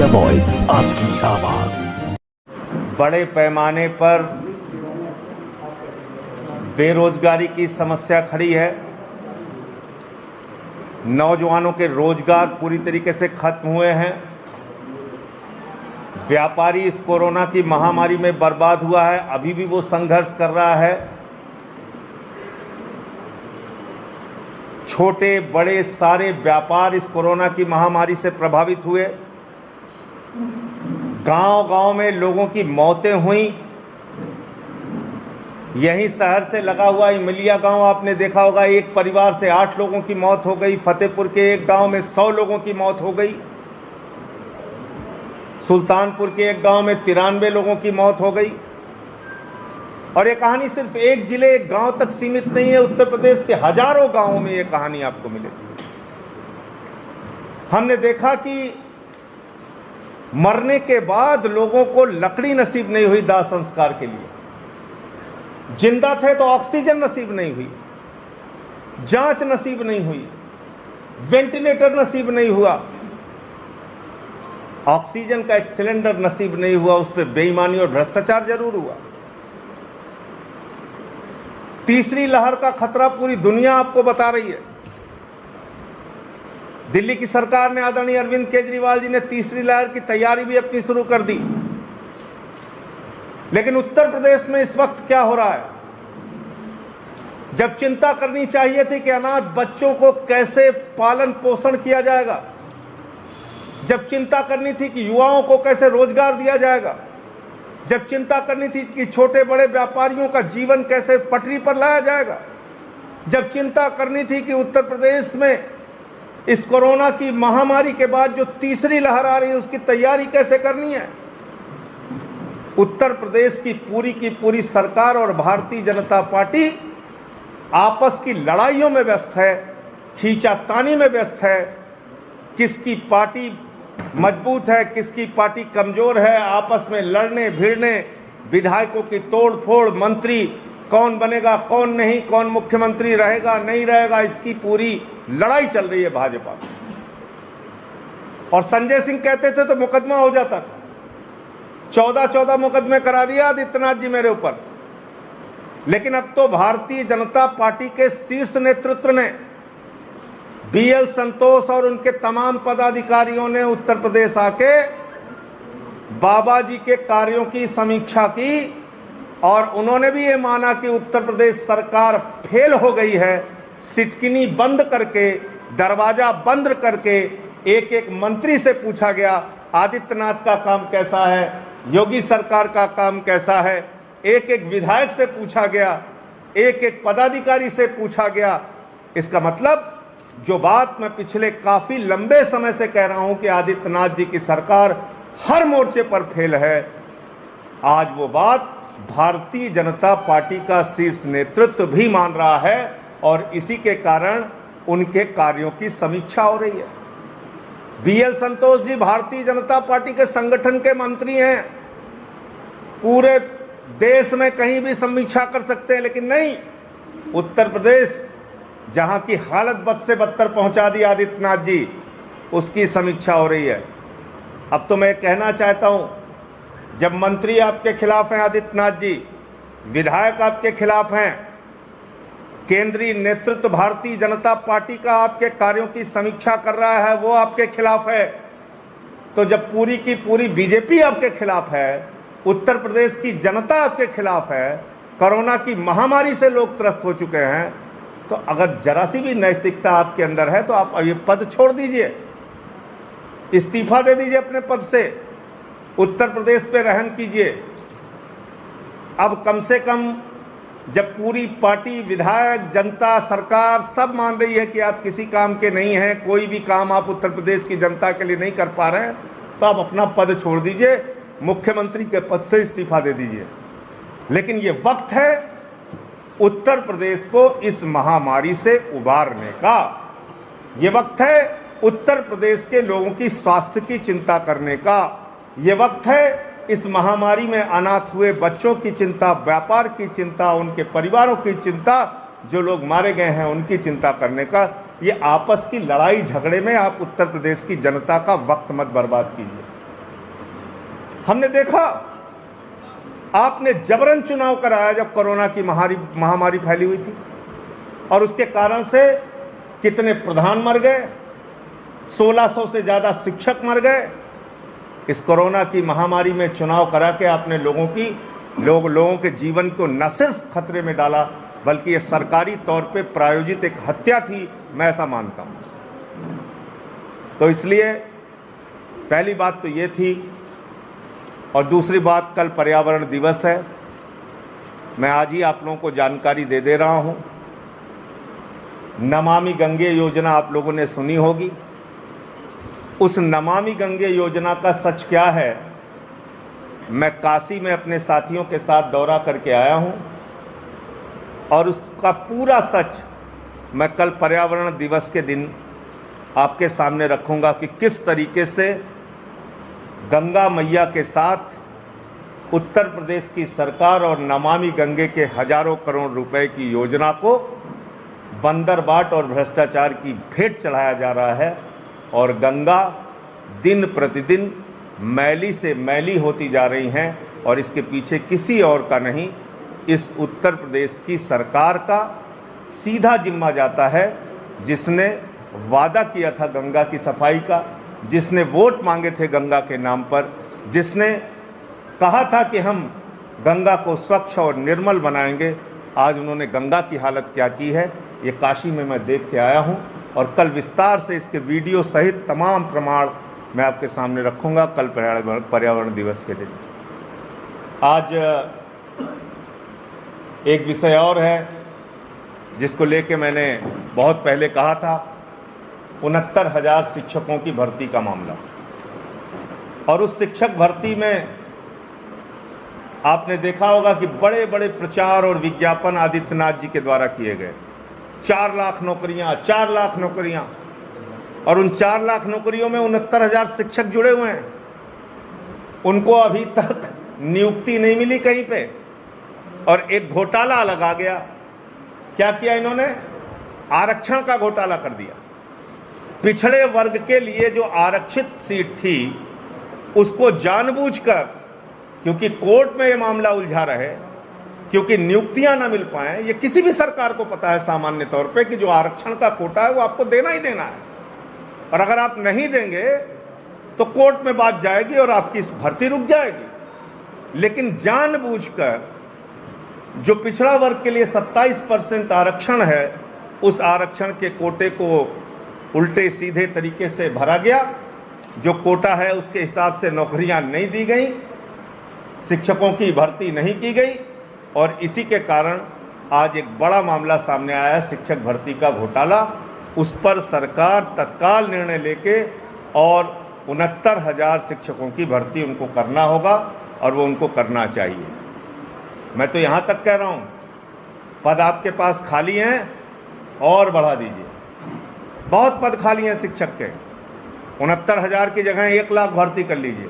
India voice, आपकी आवाज। बड़े पैमाने पर बेरोजगारी की समस्या खड़ी है। नौजवानों के रोजगार पूरी तरीके से खत्म हुए हैं। व्यापारी इस कोरोना की महामारी में बर्बाद हुआ है, अभी भी वो संघर्ष कर रहा है। छोटे बड़े सारे व्यापार इस कोरोना की महामारी से प्रभावित हुए। गांव-गांव में लोगों की मौतें हुई। यहीं शहर से लगा हुआ इमलिया गांव आपने देखा होगा, एक परिवार से 8 लोगों की मौत हो गई। फतेहपुर के एक गांव में 100 लोगों की मौत हो गई। सुल्तानपुर के एक गांव में 93 लोगों की मौत हो गई। और ये कहानी सिर्फ एक जिले एक गांव तक सीमित नहीं है, उत्तर प्रदेश के हजारों गांवों में ये कहानी आपको मिलेगी। हमने देखा कि मरने के बाद लोगों को लकड़ी नसीब नहीं हुई दाह संस्कार के लिए, जिंदा थे तो ऑक्सीजन नसीब नहीं हुई, जांच नसीब नहीं हुई, वेंटिलेटर नसीब नहीं हुआ, ऑक्सीजन का एक सिलेंडर नसीब नहीं हुआ। उस पर बेईमानी और भ्रष्टाचार जरूर हुआ। तीसरी लहर का खतरा पूरी दुनिया आपको बता रही है। दिल्ली की सरकार ने, आदरणीय अरविंद केजरीवाल जी ने तीसरी लहर की तैयारी भी अपनी शुरू कर दी। लेकिन उत्तर प्रदेश में इस वक्त क्या हो रहा है? जब चिंता करनी चाहिए थी कि अनाथ बच्चों को कैसे पालन पोषण किया जाएगा, जब चिंता करनी थी कि युवाओं को कैसे रोजगार दिया जाएगा, जब चिंता करनी थी कि छोटे बड़े व्यापारियों का जीवन कैसे पटरी पर लाया जाएगा, जब चिंता करनी थी कि उत्तर प्रदेश में इस कोरोना की महामारी के बाद जो तीसरी लहर आ रही है उसकी तैयारी कैसे करनी है, उत्तर प्रदेश की पूरी सरकार और भारतीय जनता पार्टी आपस की लड़ाइयों में व्यस्त है, खींचातानी में व्यस्त है। किसकी पार्टी मजबूत है, किसकी पार्टी कमजोर है, आपस में लड़ने भिड़ने, विधायकों की तोड़फोड़, मंत्री कौन बनेगा कौन नहीं, कौन मुख्यमंत्री रहेगा नहीं रहेगा, इसकी पूरी लड़ाई चल रही है भाजपा। और संजय सिंह कहते थे तो मुकदमा हो जाता था। 14 मुकदमे करा दिया आदित्यनाथ जी मेरे ऊपर। लेकिन अब तो भारतीय जनता पार्टी के शीर्ष नेतृत्व ने, बीएल संतोष और उनके तमाम पदाधिकारियों ने उत्तर प्रदेश आके बाबा जी के कार्यों की समीक्षा की और उन्होंने भी ये माना कि उत्तर प्रदेश सरकार फेल हो गई है। सिटकिनी बंद करके, दरवाजा बंद करके एक एक मंत्री से पूछा गया आदित्यनाथ का काम कैसा है, योगी सरकार का काम कैसा है, एक एक विधायक से पूछा गया, एक एक पदाधिकारी से पूछा गया। इसका मतलब जो बात मैं पिछले काफी लंबे समय से कह रहा हूं कि आदित्यनाथ जी की सरकार हर मोर्चे पर फेल है, आज वो बात भारतीय जनता पार्टी का शीर्ष नेतृत्व भी मान रहा है और इसी के कारण उनके कार्यों की समीक्षा हो रही है। बीएल संतोष जी भारतीय जनता पार्टी के संगठन के मंत्री हैं, पूरे देश में कहीं भी समीक्षा कर सकते हैं, लेकिन नहीं, उत्तर प्रदेश जहां की हालत बद से बदतर पहुंचा दी आदित्यनाथ जी, उसकी समीक्षा हो रही है। अब तो मैं कहना चाहता हूं, जब मंत्री आपके खिलाफ हैं आदित्यनाथ जी, विधायक आपके खिलाफ हैं, केंद्रीय नेतृत्व भारतीय जनता पार्टी का आपके कार्यों की समीक्षा कर रहा है वो आपके खिलाफ है, तो जब पूरी की पूरी बीजेपी आपके खिलाफ है, उत्तर प्रदेश की जनता आपके खिलाफ है, कोरोना की महामारी से लोग त्रस्त हो चुके हैं, तो अगर जरा सी भी नैतिकता आपके अंदर है तो आप ये पद छोड़ दीजिए, इस्तीफा दे दीजिए अपने पद से, उत्तर प्रदेश पे रहम कीजिए। अब कम से कम जब पूरी पार्टी, विधायक, जनता, सरकार सब मान रही है कि आप किसी काम के नहीं हैं, कोई भी काम आप उत्तर प्रदेश की जनता के लिए नहीं कर पा रहे हैं, तो आप अपना पद छोड़ दीजिए, मुख्यमंत्री के पद से इस्तीफा दे दीजिए। लेकिन ये वक्त है उत्तर प्रदेश को इस महामारी से उबारने का, ये वक्त है उत्तर प्रदेश के लोगों की स्वास्थ्य की चिंता करने का, ये वक्त है इस महामारी में अनाथ हुए बच्चों की चिंता, व्यापार की चिंता, उनके परिवारों की चिंता, जो लोग मारे गए हैं उनकी चिंता करने का। ये आपस की लड़ाई झगड़े में आप उत्तर प्रदेश की जनता का वक्त मत बर्बाद कीजिए। हमने देखा आपने जबरन चुनाव कराया जब कोरोना की महामारी फैली हुई थी, और उसके कारण से कितने प्रधान मर गए, 1600 से ज्यादा शिक्षक मर गए। इस कोरोना की महामारी में चुनाव करा के आपने लोगों के जीवन को न सिर्फ खतरे में डाला, बल्कि ये सरकारी तौर पे प्रायोजित एक हत्या थी, मैं ऐसा मानता हूं। तो इसलिए पहली बात तो ये थी, और दूसरी बात, कल पर्यावरण दिवस है। मैं आज ही आप लोगों को जानकारी दे रहा हूं। नमामि गंगे योजना आप लोगों ने सुनी होगी। उस नमामि गंगे योजना का सच क्या है, मैं काशी में अपने साथियों के साथ दौरा करके आया हूं, और उसका पूरा सच मैं कल पर्यावरण दिवस के दिन आपके सामने रखूंगा कि किस तरीके से गंगा मैया के साथ उत्तर प्रदेश की सरकार और नमामि गंगे के हजारों करोड़ रुपए की योजना को बंदरबाट और भ्रष्टाचार की भेंट चढ़ाया जा रहा है, और गंगा दिन प्रतिदिन मैली से मैली होती जा रही हैं, और इसके पीछे किसी और का नहीं, इस उत्तर प्रदेश की सरकार का सीधा जिम्मा जाता है, जिसने वादा किया था गंगा की सफाई का, जिसने वोट मांगे थे गंगा के नाम पर, जिसने कहा था कि हम गंगा को स्वच्छ और निर्मल बनाएंगे। आज उन्होंने गंगा की हालत क्या की है, ये काशी में मैं देख के आया हूं, और कल विस्तार से इसके वीडियो सहित तमाम प्रमाण मैं आपके सामने रखूंगा कल पर्यावरण दिवस के दिन। आज एक विषय और है जिसको लेके मैंने बहुत पहले कहा था, 69,000 शिक्षकों की भर्ती का मामला। और उस शिक्षक भर्ती में आपने देखा होगा कि बड़े बड़े प्रचार और विज्ञापन आदित्यनाथ जी के द्वारा किए गए। 4 लाख नौकरियां, 4 लाख नौकरियां, और उन 4 लाख नौकरियों में 69,000 शिक्षक जुड़े हुए हैं। उनको अभी तक नियुक्ति नहीं मिली कहीं पे, और एक घोटाला लगा गया। क्या किया इन्होंने? आरक्षण का घोटाला कर दिया। पिछड़े वर्ग के लिए जो आरक्षित सीट थी उसको जानबूझकर, क्योंकि कोर्ट में ये मामला उलझा रहे, क्योंकि नियुक्तियां ना मिल पाए, ये किसी भी सरकार को पता है सामान्य तौर पे कि जो आरक्षण का कोटा है वो आपको देना ही देना है, और अगर आप नहीं देंगे तो कोर्ट में बात जाएगी और आपकी भर्ती रुक जाएगी। लेकिन जानबूझकर जो पिछड़ा वर्ग के लिए 27% आरक्षण है, उस आरक्षण के कोटे को उल्टे सीधे तरीके से भरा गया। जो कोटा है उसके हिसाब से नौकरियां नहीं दी गई, शिक्षकों की भर्ती नहीं की गई, और इसी के कारण आज एक बड़ा मामला सामने आया है, शिक्षक भर्ती का घोटाला। उस पर सरकार तत्काल निर्णय लेके और 69,000 शिक्षकों की भर्ती उनको करना होगा, और वो उनको करना चाहिए। मैं तो यहाँ तक कह रहा हूँ, पद आपके पास खाली हैं और बढ़ा दीजिए। बहुत पद खाली हैं शिक्षक के, 69,000 की जगह 1 लाख भर्ती कर लीजिए।